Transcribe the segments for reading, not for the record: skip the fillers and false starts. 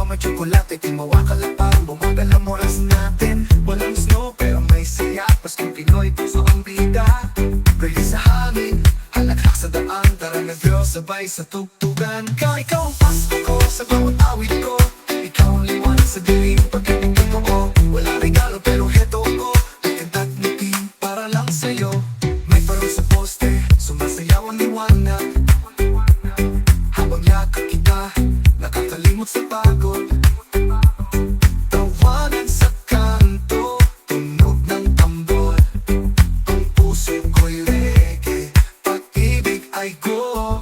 may tsokolate, di mawakal at parang bumagal ang oras natin. Walang snow pero may saya, paskong Pinoy, puso ang bida. Pwede sa hangin, halakhak sa daan, tara na girl, sabay sa tugtugan. Ikaw ang Pasko ko, sa bawat awit ko. Ikaw ang liwanag sa dilim, pag-ibig ko. Wala regalo pero heto ko, nagkanta't ngiti para lang sa'yo. May parol sa poste, sumasayaw ang liwanag. Habang yakap kita, nakakalimot sa pagod. Tawanan sa kanto, tunog ng tambol. Ang puso ko'y reggae, pag-ibig ay go.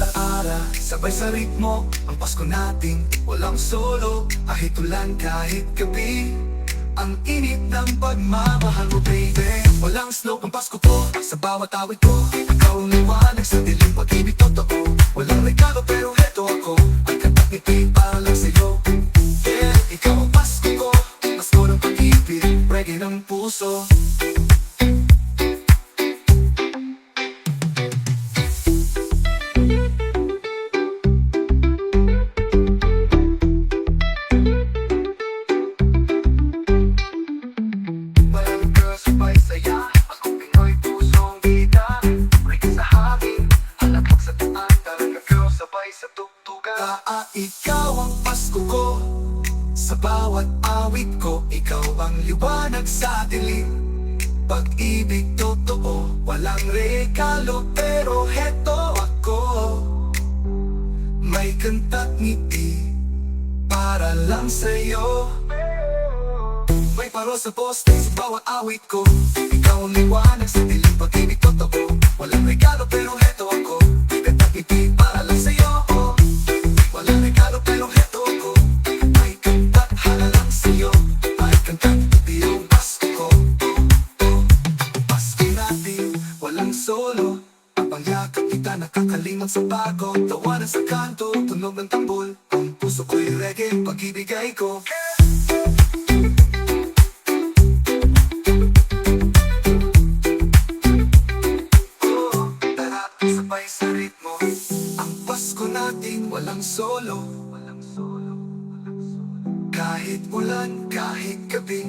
Laara, sabay sa ritmo, ang Pasko natin walang solo. Kahit ulan, kahit gabi, ang init ng pagmamahal mo, baby. Walang snow ang Pasko ko, sa bawat awit ko. Ikaw ang liwanag sa dilim, pag-ibig totoo. Walang regalo pero heto ako, ang kanta't ngiti para lang sa'yo. Yeah, ikaw ang Pasko ko, Pasko ng pag-ibig, reggae ng puso. Walang girl, sabay saya, akong Pinoy, pusong bida. Reggae sa hangin, halakhak sa daan, tara na girl, sabay sa tugtugan. Ikaw ang Pasko ko, sa bawat awit ko. Ikaw ang liwanag sa dilim, pag-ibig totoo. Walang regalo pero heto ako, may kanta't ngiti para lang sa'yo. May parol sa poste, sa bawat awit ko. Ikaw ang liwanag sa dilim, pag-ibig totoo. Walang regalo pero heto ako, may kanta't ngiti para lang sa'yo. Walang regalo pero heto ako, may kanta't hala lang sa'yo. May kanta't ngiti yung Pasko ko. Pasko natin, walang solo. Habang yakap kita, nakakalimot sa pagod. Tawanan sa kanto, tunog ng tambol. Ang puso ko'y reggae, pag-ibig ay ko. Sabay sa ritmo, ang Pasko natin walang solo. Kahit ulan, kahit gabi,